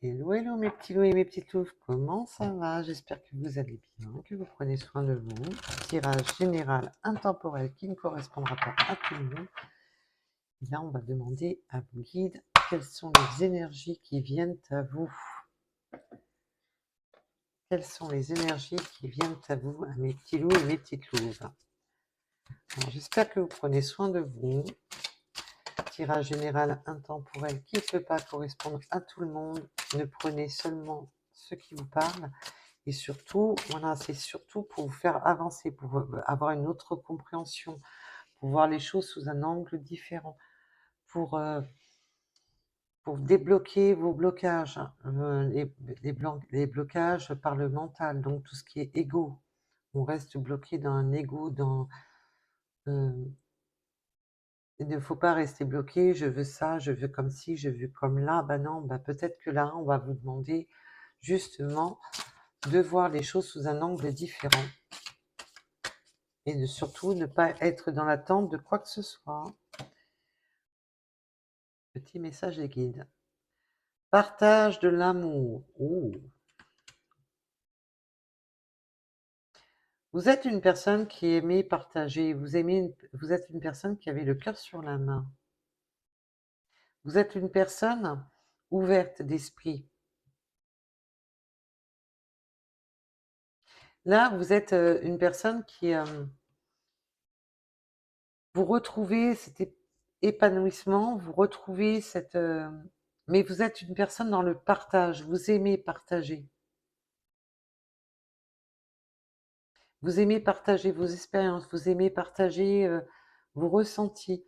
Hello, hello mes petits loups et mes petites louves, comment ça va? J'espère que vous allez bien, que vous prenez soin de vous. Tirage général intemporel qui ne correspondra pas à tout le monde. Et là, on va demander à vos guides quelles sont les énergies qui viennent à vous. Quelles sont les énergies qui viennent à vous, à mes petits loups et mes petites louves? Alors, j'espère que vous prenez soin de vous. Tirage général intemporel qui ne peut pas correspondre à tout le monde. Ne prenez seulement ce qui vous parle. Et surtout, voilà, c'est surtout pour vous faire avancer, pour avoir une autre compréhension, pour voir les choses sous un angle différent, pour, euh, pour débloquer vos blocages, les blocages par le mental, donc tout ce qui est ego. On reste bloqué dans un ego, euh, il ne faut pas rester bloqué, je veux ça, je veux comme ci, je veux comme là. Ben non, ben peut-être que là, on va vous demander justement de voir les choses sous un angle différent. Et de surtout ne pas être dans l'attente de quoi que ce soit. Petit message des guides. Partage de l'amour. Ouh. Vous êtes une personne qui aimait partager. Vous êtes une personne qui avait le cœur sur la main. Vous êtes une personne ouverte d'esprit. Là, vous êtes une personne qui... vous retrouvez cet épanouissement, vous retrouvez cette... mais vous êtes une personne dans le partage. Vous aimez partager. Vous aimez partager vos expériences, vous aimez partager vos ressentis,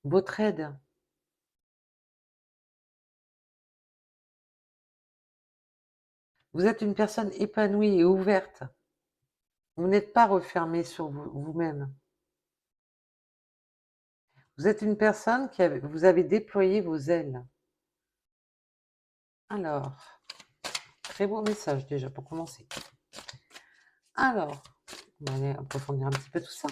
votre aide. Vous êtes une personne épanouie et ouverte. Vous n'êtes pas refermé sur vous-même. Vous êtes une personne vous avez déployé vos ailes. Alors, très beau message déjà pour commencer. Alors, on va aller approfondir un petit peu tout ça.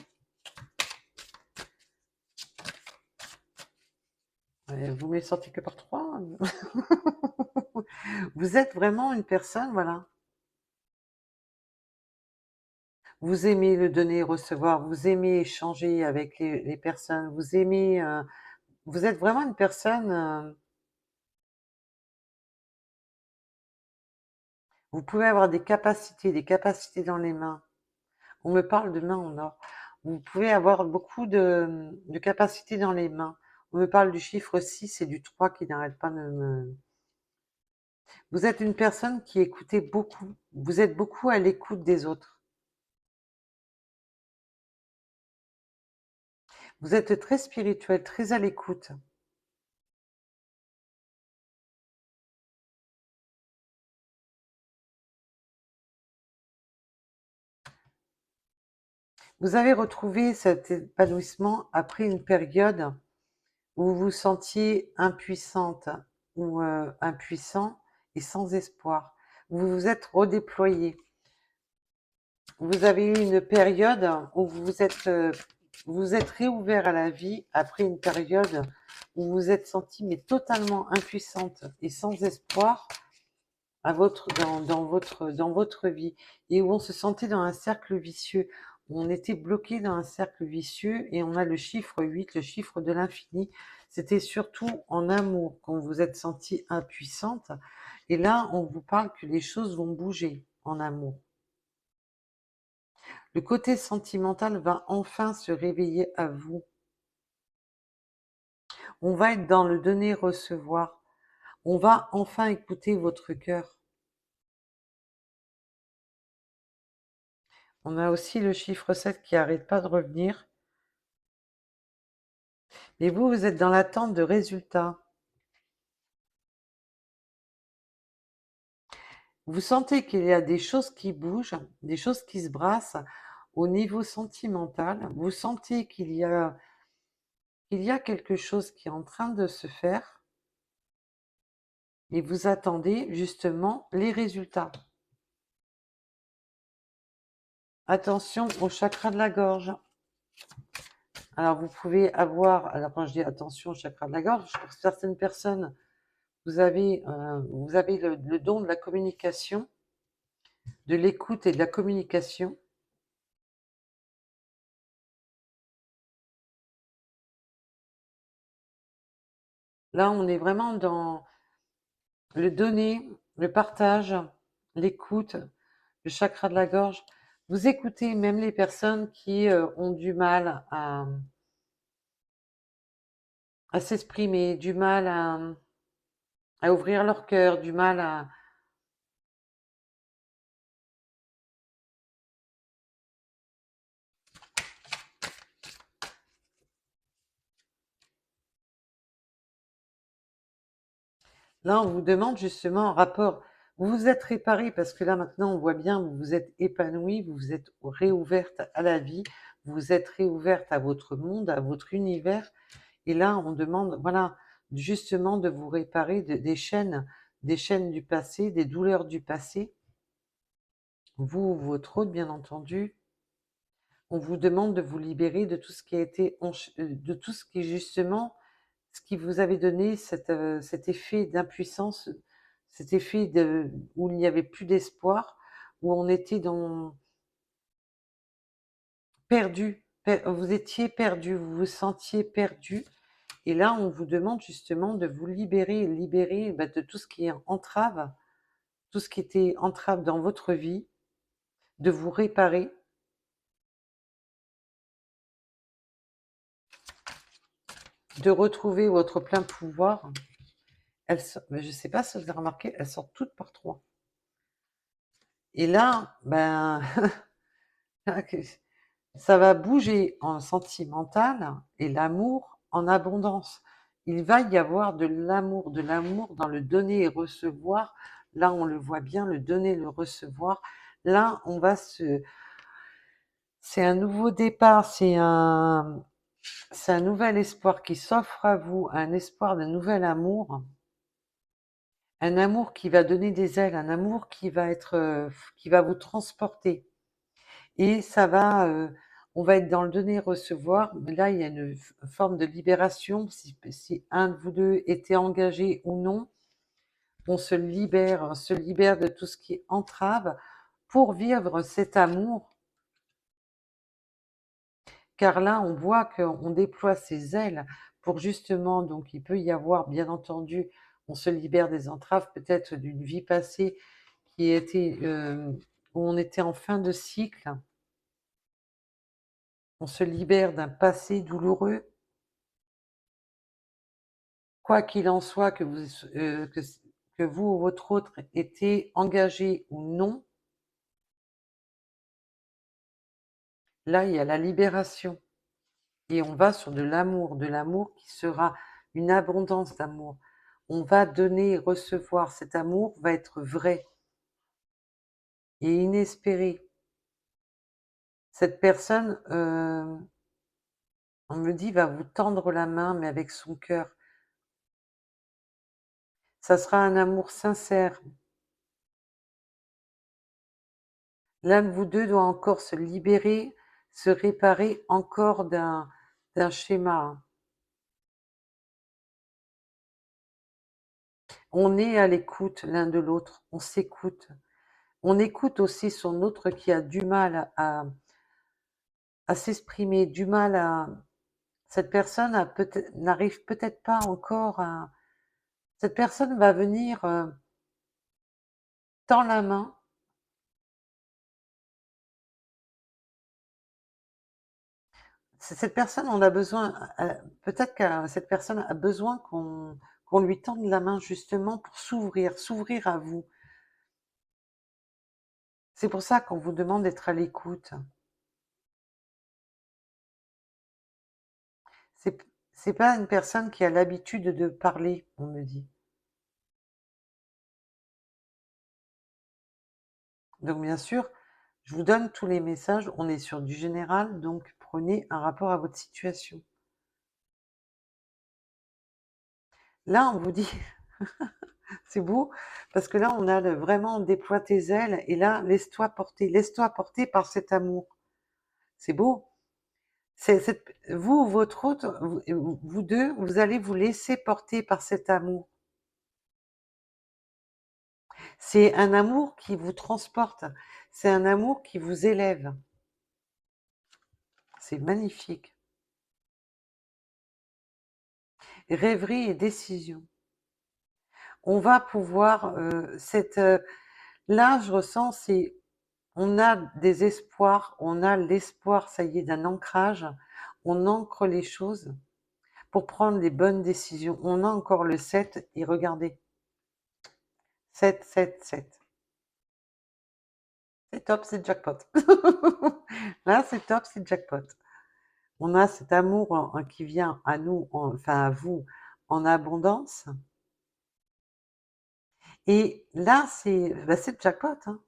Vous ne me sortez que par 3. Vous êtes vraiment une personne, voilà. Vous aimez le donner et recevoir, vous aimez échanger avec les personnes, vous aimez... vous êtes vraiment une personne... vous pouvez avoir des capacités dans les mains. On me parle de mains en or. Vous pouvez avoir beaucoup de capacités dans les mains. On me parle du chiffre 6 et du 3 qui n'arrêtent pas de me... Vous êtes une personne qui écoutez beaucoup. Vous êtes beaucoup à l'écoute des autres. Vous êtes très spirituel, très à l'écoute. Vous avez retrouvé cet épanouissement après une période où vous vous sentiez impuissante ou impuissant et sans espoir. Vous vous êtes redéployé. Vous avez eu une période où vous êtes réouvert à la vie après une période où vous vous êtes senti mais totalement impuissante et sans espoir dans votre vie, et où on se sentait dans un cercle vicieux, où on était bloqué dans un cercle vicieux, et on a le chiffre 8, le chiffre de l'infini. C'était surtout en amour quand vous êtes senti impuissante, et là on vous parle que les choses vont bouger en amour. Le côté sentimental va enfin se réveiller à vous. On va être dans le donner-recevoir. On va enfin écouter votre cœur. On a aussi le chiffre 7 qui n'arrête pas de revenir. Et vous, vous êtes dans l'attente de résultats. Vous sentez qu'il y a des choses qui bougent, des choses qui se brassent au niveau sentimental. Vous sentez qu'il y a quelque chose qui est en train de se faire. Et vous attendez justement les résultats. Attention au chakra de la gorge. Alors vous pouvez avoir, alors quand je dis attention au chakra de la gorge, pour certaines personnes, vous avez le don de la communication, de l'écoute et de la communication. Là, on est vraiment dans le donner, le partage, l'écoute, le chakra de la gorge. Vous écoutez même les personnes qui ont du mal à s'exprimer, du mal à ouvrir leur cœur, du mal à... Là, on vous demande justement un rapport. Vous vous êtes réparé parce que là, maintenant, on voit bien, vous vous êtes épanoui, vous vous êtes réouverte à la vie, vous vous êtes réouverte à votre monde, à votre univers. Et là, on demande, voilà, justement de vous réparer des chaînes du passé, des douleurs du passé. Vous, votre hôte, bien entendu, on vous demande de vous libérer de tout ce qui a été, de tout ce qui est justement, ce qui vous avait donné cet effet d'impuissance, cet effet où il n'y avait plus d'espoir, où on était perdu, vous étiez perdu, vous vous sentiez perdu. Et là, on vous demande justement de vous libérer de tout ce qui est entrave, tout ce qui était entrave dans votre vie, de vous réparer, de retrouver votre plein pouvoir. Mais je ne sais pas si vous avez remarqué, elles sortent toutes par trois. Et là, ben, ça va bouger en sentimental et l'amour en abondance. Il va y avoir de l'amour dans le donner et recevoir. Là, on le voit bien, le donner, le recevoir. Là, c'est un nouveau départ, c'est un nouvel espoir qui s'offre à vous, un espoir d'un nouvel amour, un amour qui va donner des ailes, un amour qui va vous transporter. Et on va être dans le donner-recevoir. Là, il y a une forme de libération. Si un de vous deux était engagé ou non, on se libère de tout ce qui entrave pour vivre cet amour. Car là, on voit qu'on déploie ses ailes pour justement, donc il peut y avoir, bien entendu, on se libère des entraves, peut-être d'une vie passée où on était en fin de cycle. On se libère d'un passé douloureux. Quoi qu'il en soit, que vous ou votre autre était engagé ou non, là, il y a la libération. Et on va sur de l'amour qui sera une abondance d'amour. On va donner et recevoir. Cet amour va être vrai et inespéré. Cette personne, on me dit, va vous tendre la main, mais avec son cœur. Ça sera un amour sincère. L'un de vous deux doit encore se libérer, se réparer encore d'un schéma. On est à l'écoute l'un de l'autre, on s'écoute. On écoute aussi son autre qui a du mal à s'exprimer, du mal à... Cette personne n'arrive peut-être pas encore à... Cette personne va venir, tend la main. Cette personne, on a besoin, peut-être que cette personne a besoin qu'on lui tende la main justement pour s'ouvrir à vous. C'est pour ça qu'on vous demande d'être à l'écoute. C'est, c'est pas une personne qui a l'habitude de parler, on me dit. Donc bien sûr, je vous donne tous les messages, on est sur du général, donc prenez un rapport à votre situation. Là, on vous dit, c'est beau, parce que là, on a vraiment déploie tes ailes, et là, laisse-toi porter par cet amour. C'est beau. Vous, votre autre, vous deux, vous allez vous laisser porter par cet amour. C'est un amour qui vous transporte. C'est un amour qui vous élève. C'est magnifique. Rêverie et décision. On va pouvoir, là, je ressens, c'est, on a des espoirs, on a l'espoir, ça y est, d'un ancrage. On ancre les choses pour prendre les bonnes décisions. On a encore le 7 et regardez, 7, 7, 7. C'est top, c'est jackpot. Là, c'est top, c'est jackpot. On a cet amour qui vient à nous, enfin à vous, en abondance. Et là, c'est le jackpot. Hein.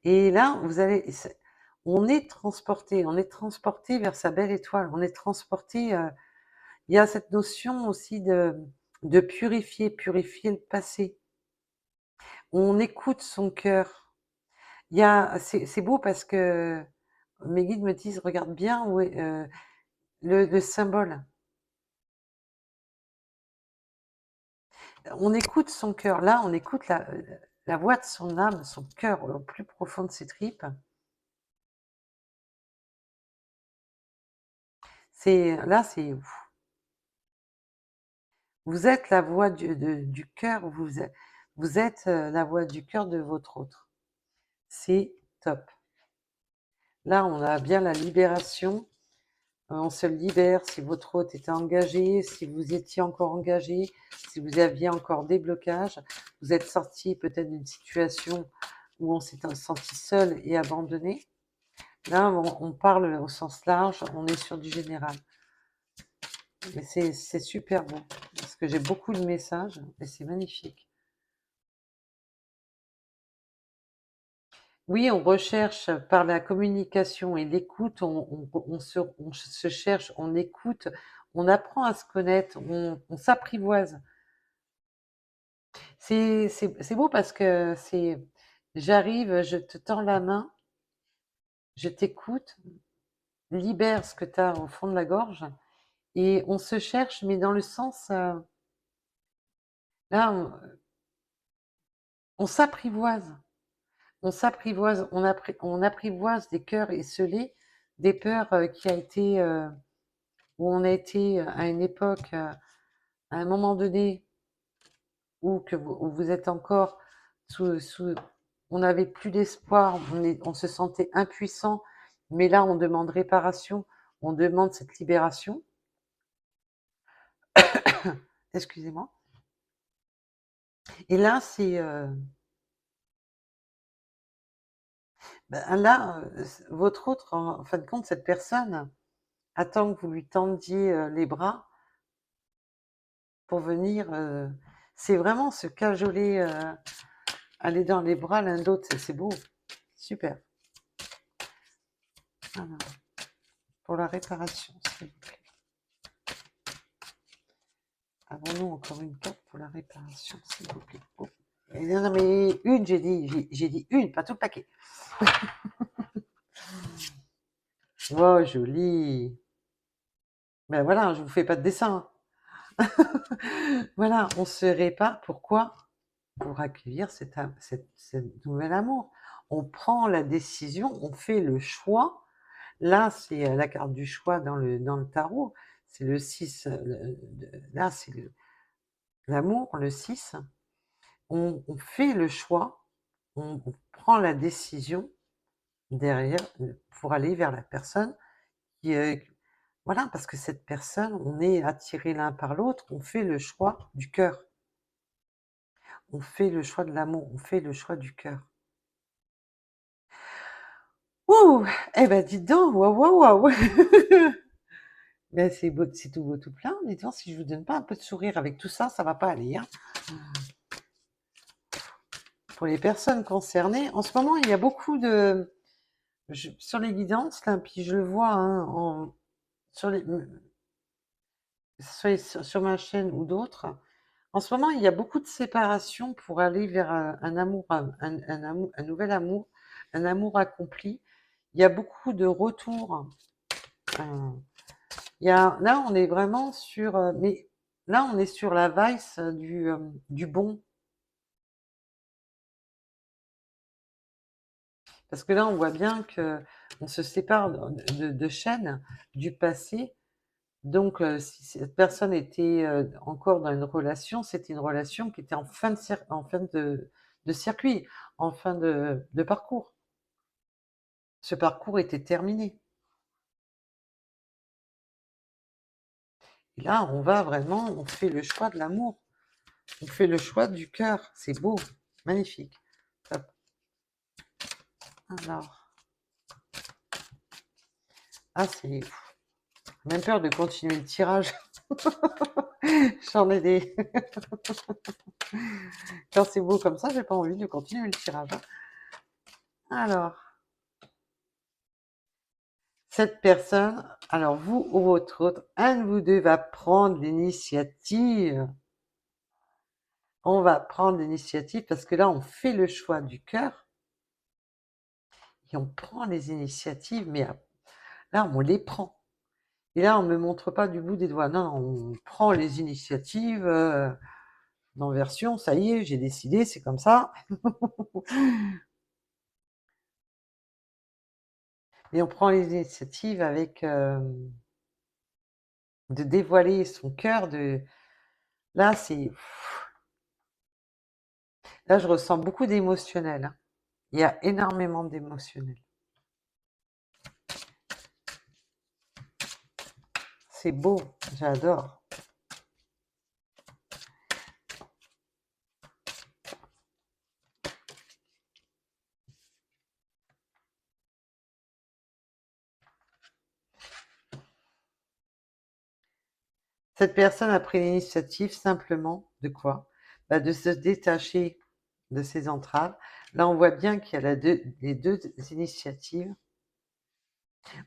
Et là, on est transporté vers sa belle étoile. On est transporté. Il y a cette notion aussi de purifier le passé. On écoute son cœur. C'est beau parce que mes guides me disent, regarde bien où est le symbole. On écoute son cœur. Là, on écoute la voix de son âme, son cœur au plus profond de ses tripes. Là, c'est vous êtes la voix du cœur. Vous êtes la voix du cœur de votre autre. C'est top. Là, on a bien la libération. On se libère si votre hôte était engagé, si vous étiez encore engagé, si vous aviez encore des blocages. Vous êtes sorti peut-être d'une situation où on s'est senti seul et abandonné. Là, on parle au sens large, on est sur du général. Mais c'est super bon, parce que j'ai beaucoup de messages et c'est magnifique. Oui, on recherche par la communication et l'écoute, on se cherche, on écoute, on apprend à se connaître, on s'apprivoise. C'est beau parce que j'arrive, je te tends la main, je t'écoute, libère ce que tu as au fond de la gorge, et on se cherche, mais dans le sens, là, on s'apprivoise, on apprivoise des cœurs esselés, des peurs où on a été à une époque, à un moment donné, où vous êtes encore on n'avait plus d'espoir, on se sentait impuissant, mais là on demande réparation, on demande cette libération. Excusez-moi. Et là, votre autre, en fin de compte, cette personne attend que vous lui tendiez les bras pour venir. C'est vraiment se cajoler, aller dans les bras l'un d'autre, c'est beau, super. Voilà. Pour la réparation, s'il vous plaît. Avons-nous encore une carte pour la réparation, s'il vous plaît? Oh. Non, mais une, j'ai dit une, pas tout le paquet. Oh, joli. Ben voilà, je vous fais pas de dessin. Voilà, on se répare. Pourquoi? Pour accueillir cet nouvel amour. On prend la décision, on fait le choix. Là, c'est la carte du choix dans le tarot. C'est le 6. Là, c'est l'amour, le 6. On fait le choix, on prend la décision derrière pour aller vers la personne qui voilà, parce que cette personne, on est attirés l'un par l'autre, on fait le choix du cœur. On fait le choix de l'amour, on fait le choix du cœur. Ouh! Eh ben dites donc, waouh, waouh, waouh! Ben c'est beau, c'est tout beau, tout plein. Dites donc, si je vous donne pas un peu de sourire avec tout ça, ça va pas aller. Hein. Pour les personnes concernées, en ce moment, il y a beaucoup de... sur les guidances, là, puis je le vois hein, sur, sur ma chaîne ou d'autres, en ce moment, il y a beaucoup de séparations pour aller vers un amour, amour, un nouvel amour, un amour accompli. Il y a beaucoup de retours. Là, on est vraiment sur, mais là, on est sur la vice du bon. Parce que là, on voit bien que on se sépare de chaînes du passé. Donc, si cette personne était encore dans une relation, c'était une relation qui était en fin de circuit, en fin de parcours. Ce parcours était terminé. Et là, on va vraiment, on fait le choix de l'amour. On fait le choix du cœur. C'est beau, magnifique. Hop. Alors, ah, c'est même peur de continuer le tirage. J'en ai des. Quand c'est beau comme ça, j'ai pas envie de continuer le tirage, hein. Alors, cette personne, alors vous ou votre autre, un de vous deux va prendre l'initiative. On va prendre l'initiative parce que là, on fait le choix du cœur et on prend les initiatives, mais là, on les prend. Et là, on ne me montre pas du bout des doigts. Non, on prend les initiatives dans version, ça y est, j'ai décidé, c'est comme ça. Et on prend les initiatives avec de dévoiler son cœur. Là, là, je ressens beaucoup d'émotionnel, hein. Il y a énormément d'émotionnel. C'est beau, j'adore. Cette personne a pris l'initiative simplement de quoi? Bah, de se détacher de ses entraves. Là, on voit bien qu'il y a les deux initiatives.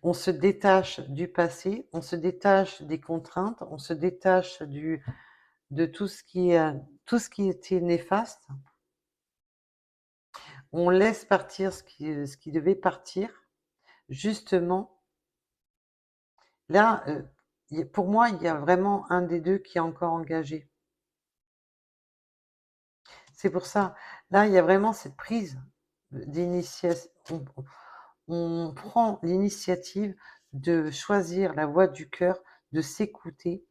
On se détache du passé, on se détache des contraintes, on se détache de tout ce qui était néfaste. On laisse partir ce qui devait partir. Justement, là, pour moi, il y a vraiment un des deux qui est encore engagé. C'est pour ça, là, il y a vraiment cette prise d'initiative. On prend l'initiative de choisir la voie du cœur, de s'écouter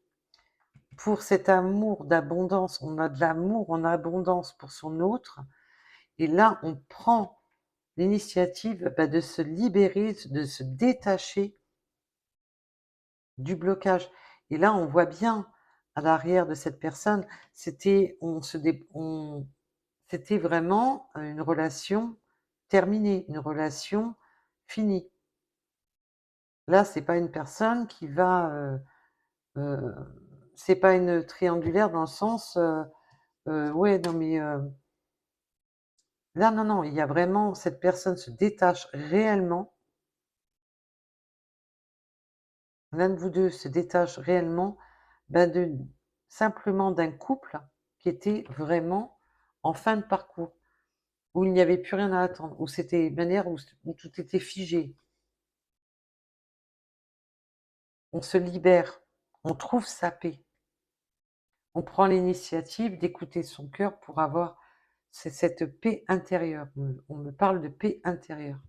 pour cet amour d'abondance. On a de l'amour en abondance pour son autre. Et là, on prend l'initiative de se libérer, de se détacher du blocage. Et là, on voit bien à l'arrière de cette personne, c'était c'était vraiment une relation terminée, une relation finie. Là, c'est pas une personne qui va, euh, c'est pas une triangulaire dans le sens, ouais, non mais là, non, non, il y a vraiment cette personne se détache réellement. L'un de vous deux se détache réellement, simplement d'un couple qui était vraiment en fin de parcours, où il n'y avait plus rien à attendre, où c'était une manière où tout était figé. On se libère, on trouve sa paix, on prend l'initiative d'écouter son cœur pour avoir cette paix intérieure. On me parle de paix intérieure.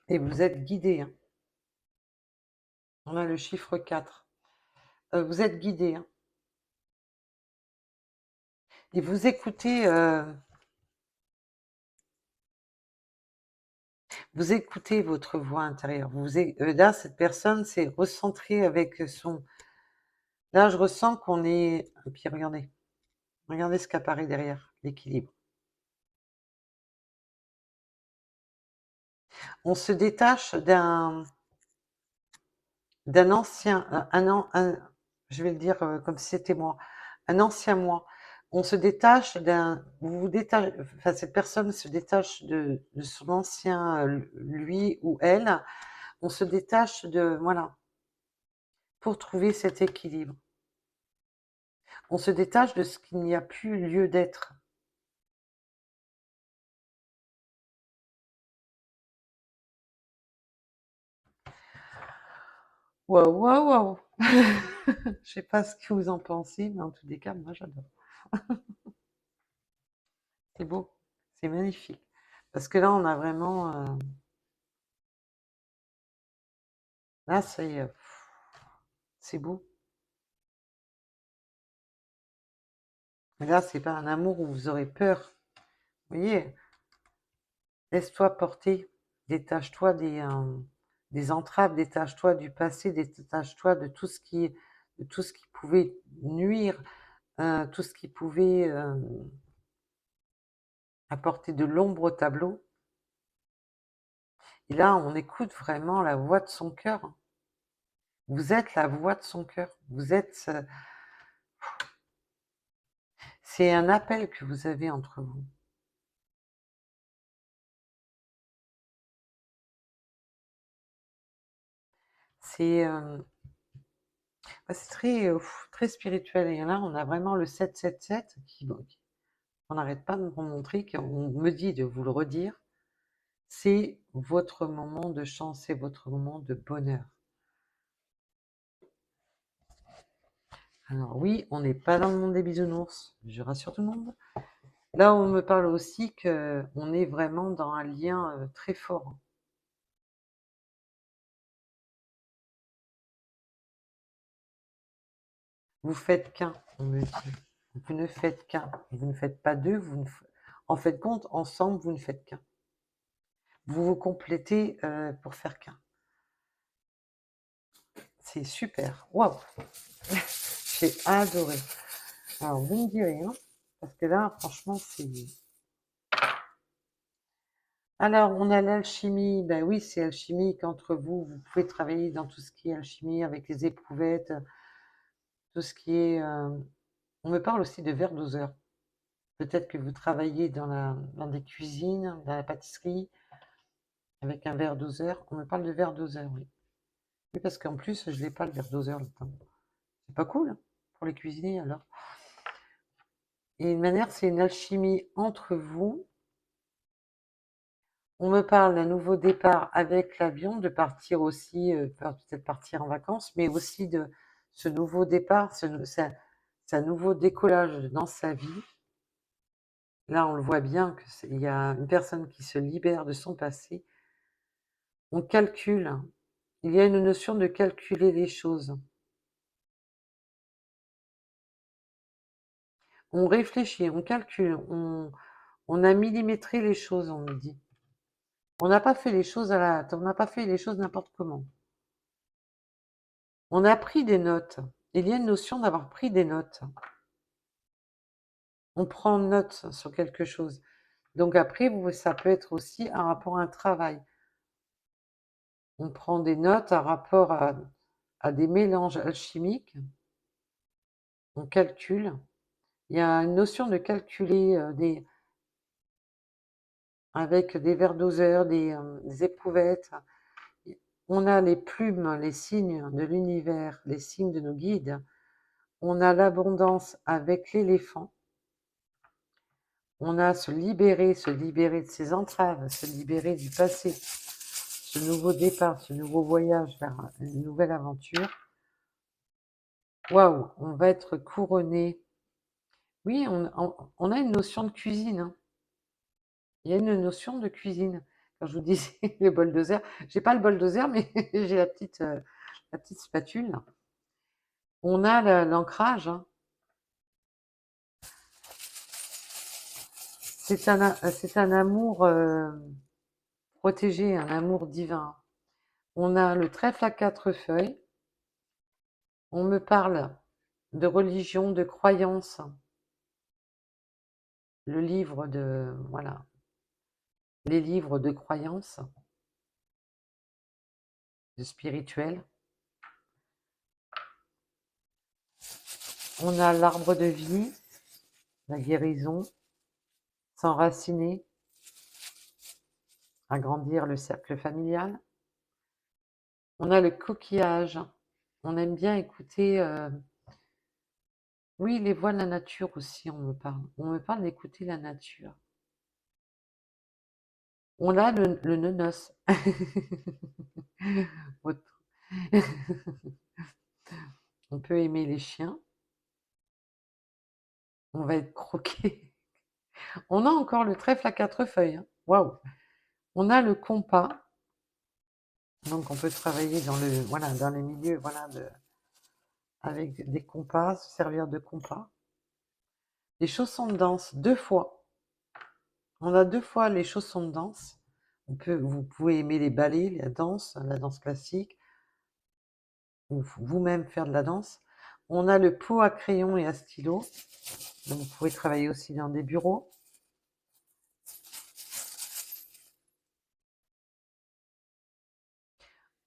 Et vous êtes guidé, hein. On a le chiffre 4. Vous êtes guidé, hein. Et vous écoutez, vous écoutez votre voix intérieure. Là, cette personne s'est recentrée avec son. Là, je ressens qu'on est. Et puis regardez, regardez ce qui apparaît derrière, l'équilibre. On se détache d'un ancien, je vais le dire comme si c'était moi, un ancien moi. On se détache vous vous détachez, enfin cette personne se détache de son ancien lui ou elle. On se détache voilà, pour trouver cet équilibre. On se détache de ce qu'il n'y a plus lieu d'être. Waouh, waouh, waouh. Je sais pas ce que vous en pensez, mais en tous les cas, moi j'adore. C'est beau, c'est magnifique. Parce que là, on a vraiment... là, c'est beau. Là, c'est pas un amour où vous aurez peur. Vous voyez, laisse-toi porter, détache-toi des entraves, détache-toi du passé, détache-toi de tout ce qui pouvait nuire, tout ce qui pouvait apporter de l'ombre au tableau. Et là, on écoute vraiment la voix de son cœur. Vous êtes la voix de son cœur. Vous êtes... c'est un appel que vous avez entre vous. C'est très spirituel. Et là, on a vraiment le 777 on n'arrête pas de me montrer, qu'on me dit de vous le redire. C'est votre moment de chance, c'est votre moment de bonheur. Alors oui, on n'est pas dans le monde des bisounours, je rassure tout le monde. Là, on me parle aussi qu'on est vraiment dans un lien très fort. Vous faites qu'un, on me dit. Vous ne faites qu'un. Vous ne faites pas deux. En fait, compte, ensemble, vous ne faites qu'un. Vous vous complétez pour faire qu'un. C'est super. Waouh. J'ai adoré. Alors, vous me direz, hein, parce que là, franchement, c'est... Alors, on a l'alchimie. Ben oui, c'est alchimique entre vous. Vous pouvez travailler dans tout ce qui est alchimie avec les éprouvettes, tout ce qui est... On me parle aussi de vers-doseur. Peut-être que vous travaillez dans des cuisines, dans la pâtisserie, avec un vers-doseur. On me parle de vers-doseur, oui. Oui, parce qu'en plus, je n'ai pas le vers-doseur là-dedans. C'est pas cool, hein, pour les cuisiniers, alors. Et une manière, c'est une alchimie entre vous. On me parle d'un nouveau départ avec l'avion, de partir aussi, peut-être partir en vacances, mais aussi de ce nouveau départ, ce nouveau décollage dans sa vie. Là, on le voit bien qu'il y a une personne qui se libère de son passé. On calcule. Il y a une notion de calculer les choses. On réfléchit, on calcule, on a millimétré les choses, on me dit. On n'a pas fait les choses on n'a pas fait les choses n'importe comment. On a pris des notes. Il y a une notion d'avoir pris des notes. On prend note sur quelque chose. Donc après, ça peut être aussi un rapport à un travail. On prend des notes en rapport à des mélanges alchimiques. On calcule. Il y a une notion de calculer avec des vers-doseurs, des éprouvettes. On a les plumes, les signes de l'univers, les signes de nos guides. On a l'abondance avec l'éléphant. On a se libérer de ses entraves, se libérer du passé, ce nouveau départ, ce nouveau voyage vers une nouvelle aventure. Waouh, on va être couronné. Oui, on a une notion de cuisine, hein. Il y a une notion de cuisine. Quand je vous disais le bulldozer, j'ai pas le bulldozer, mais j'ai la petite spatule. On a l'ancrage, hein. C'est un amour protégé, un amour divin. On a le trèfle à quatre feuilles. On me parle de religion, de croyance. Le livre de... Voilà. Les livres de croyance, de spirituel. On a l'arbre de vie, la guérison, s'enraciner, agrandir le cercle familial. On a le coquillage. On aime bien écouter... oui, les voix de la nature aussi, on me parle. On me parle d'écouter la nature. On a le nonos. On peut aimer les chiens. On va être croqué. On a encore le trèfle à 4 feuilles, hein. Waouh! On a le compas, donc on peut travailler dans le, voilà, dans les milieux, voilà, avec des compas, se servir de compas. Les chaussons de danse, 2 fois. On a 2 fois les chaussons de danse. Vous pouvez aimer les ballets, la danse classique, ou vous-même faire de la danse. On a le pot à crayon et à stylo, donc vous pouvez travailler aussi dans des bureaux.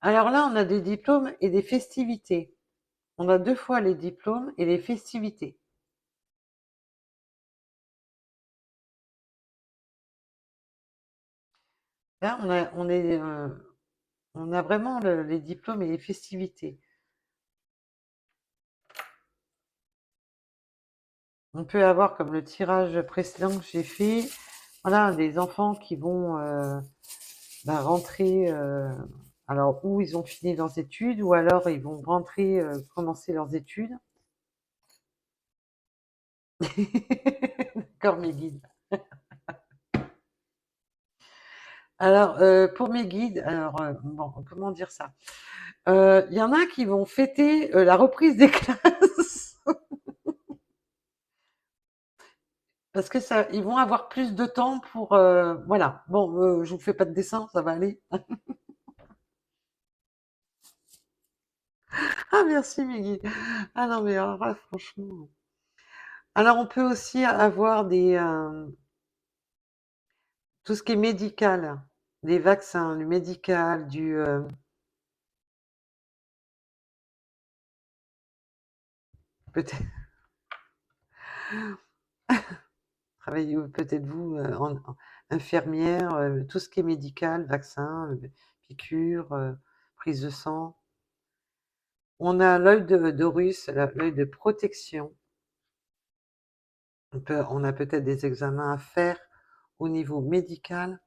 Alors là, on a des diplômes et des festivités. On a 2 fois les diplômes et les festivités. Là, on a vraiment les diplômes et les festivités. On peut avoir, comme le tirage précédent que j'ai fait, voilà, des enfants qui vont rentrer, alors ou ils ont fini leurs études, ou alors ils vont rentrer, commencer leurs études. D'accord, mes guides. Alors, pour mes guides, alors, bon, comment dire ça? Il y en a qui vont fêter la reprise des classes. Parce que ça, ils vont avoir plus de temps pour, voilà. Bon, je vous fais pas de dessin, ça va aller. Ah merci Meggy. Ah non mais alors là, franchement. Alors on peut aussi avoir tout ce qui est médical, des vaccins, du médical, peut-être travailler peut-être vous en infirmière, tout ce qui est médical, vaccin, piqûres, prise de sang. On a l'œil d'Horus, l'œil de protection. On a peut-être des examens à faire au niveau médical.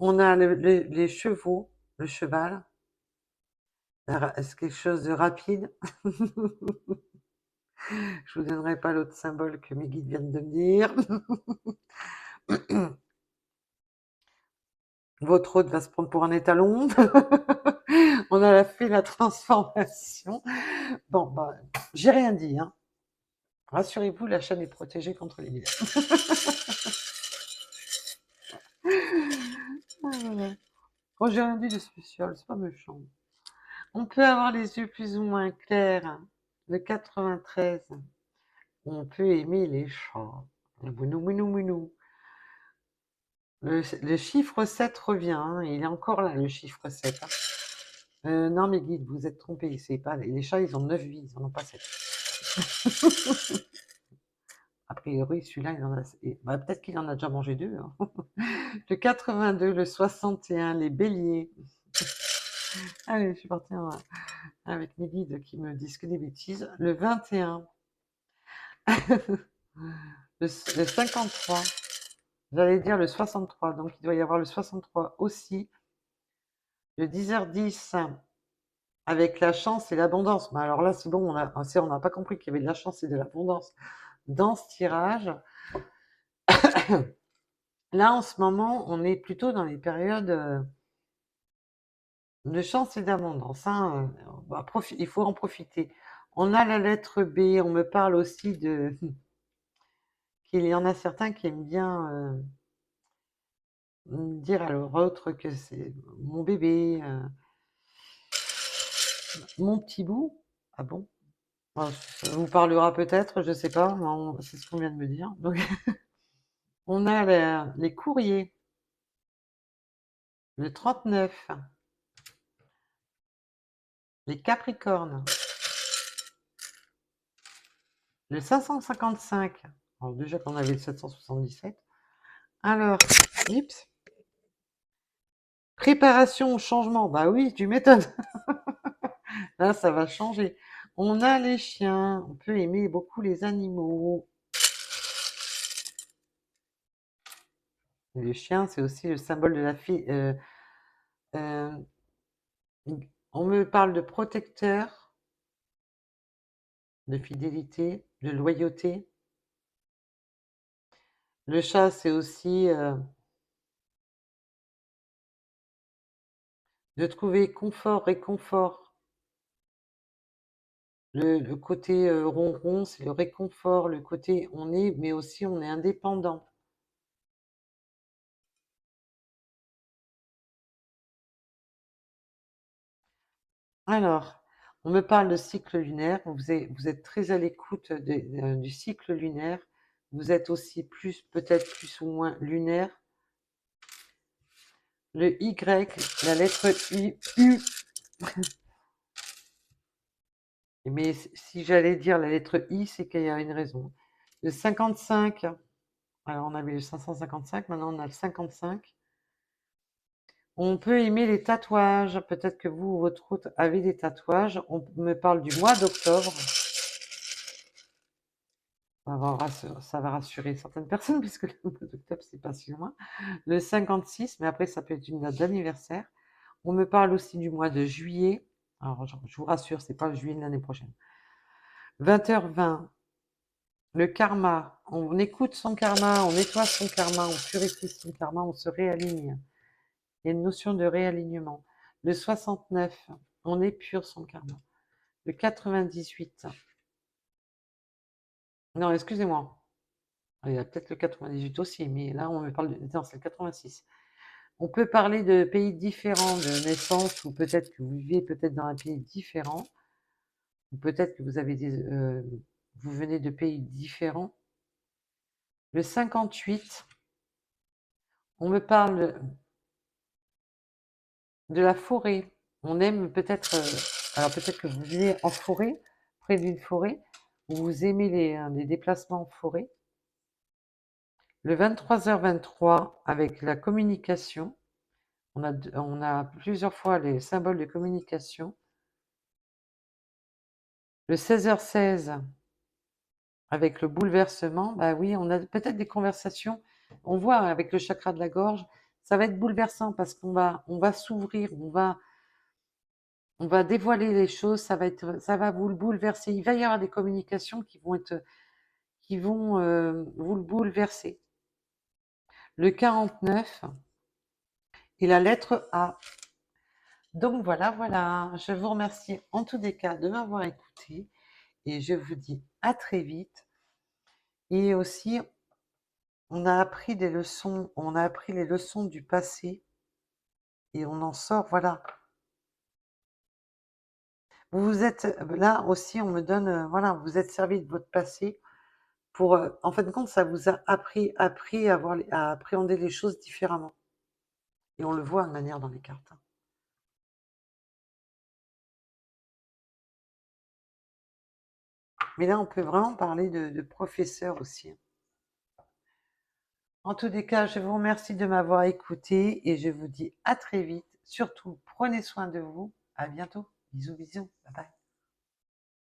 On a les chevaux, le cheval, c'est quelque chose de rapide. Je vous donnerai pas l'autre symbole que mes guides viennent de me dire. Votre hôte va se prendre pour un étalon. On a fait la transformation. Bon, bah, j'ai rien dit, hein. Rassurez-vous, la chaîne est protégée contre les biais. Ah, voilà. Oh, j'ai rien dit de spécial, c'est pas méchant. On peut avoir les yeux plus ou moins clairs. Le 93. On peut aimer les chats. Le mounou, mounou, mounou. Le chiffre 7 revient, hein. Il est encore là, le chiffre 7, hein. Non, mes guides, vous êtes trompés. C'est pas, les chats, ils ont 9 vies, ils n'en ont pas 7. A priori, celui-là, il en a. Bah, peut-être qu'il en a déjà mangé 2, hein. Le 82, le 61, les béliers. Allez, je suis partie avec mes guides qui me disent que des bêtises. Le 21, le 53, j'allais dire le 63, donc il doit y avoir le 63 aussi. Le 10h10, avec la chance et l'abondance. Mais alors là, c'est bon, on n'a pas compris qu'il y avait de la chance et de l'abondance dans ce tirage. Là, en ce moment, on est plutôt dans les périodes de chance et d'abondance, hein. Il faut en profiter. On a la lettre B, on me parle aussi qu'il y en a certains qui aiment bien dire à leur autre que c'est mon bébé, mon petit bout. Ah bon? Bon, ça vous parlera peut-être, je sais pas, c'est ce qu'on vient de me dire. Donc, on a les courriers, le 39, les capricornes, le 555. Alors déjà qu'on avait le 777. Alors, oups, préparation au changement. Bah oui, tu m'étonnes. Là, ça va changer. On a les chiens, on peut aimer beaucoup les animaux. Les chiens, c'est aussi le symbole de la fille. Euh, on me parle de protecteur, de fidélité, de loyauté. Le chat, c'est aussi de trouver confort, réconfort. Le côté ronron, c'est le réconfort, le côté on est, mais aussi on est indépendant. Alors, on me parle de cycle lunaire, vous êtes très à l'écoute du cycle lunaire, vous êtes aussi peut-être plus ou moins lunaire. Le Y, la lettre U, mais si j'allais dire la lettre I, c'est qu'il y a une raison. Le 55, alors on avait le 555, maintenant on a le 55. On peut aimer les tatouages, peut-être que vous, votre route, avez des tatouages. On me parle du mois d'octobre. Ça va rassurer certaines personnes, puisque le mois d'octobre, c'est pas si loin. Le 56, mais après, ça peut être une date d'anniversaire. On me parle aussi du mois de juillet. Alors, je vous rassure, c'est pas le juillet de l'année prochaine. 20h20, le karma. On écoute son karma, on nettoie son karma, on purifie son karma, on se réaligne. Il y a une notion de réalignement. Le 69, on épure son karma. Le 98, non, excusez-moi. Il y a peut-être le 98 aussi, mais là, on me parle de... Non, c'est le 86. On peut parler de pays différents de naissance, ou peut-être que vous vivez peut-être dans un pays différent, ou peut-être que vous venez de pays différents. Le 58, on me parle de la forêt. On aime peut-être, alors peut-être que vous vivez en forêt, près d'une forêt, ou vous aimez les déplacements en forêt. Le 23h23, avec la communication, on a plusieurs fois les symboles de communication. Le 16h16, avec le bouleversement, bah oui, on a peut-être des conversations. On voit avec le chakra de la gorge, ça va être bouleversant parce on va s'ouvrir, on va dévoiler les choses, ça va vous le bouleverser. Il va y avoir des communications qui vont vous le bouleverser. Le 49 et la lettre A. Donc voilà, je vous remercie en tous les cas de m'avoir écouté et je vous dis à très vite. Et aussi, on a appris des leçons, on a appris les leçons du passé et on en sort, voilà. Vous êtes là aussi, on me donne, voilà, vous êtes servi de votre passé pour, en fin de compte, ça vous a appris à appréhender les choses différemment. Et on le voit de manière dans les cartes, hein. Mais là, on peut vraiment parler de professeur aussi, hein. En tous les cas, je vous remercie de m'avoir écouté et je vous dis à très vite. Surtout, prenez soin de vous. À bientôt. Bisous, bisous. Bye bye.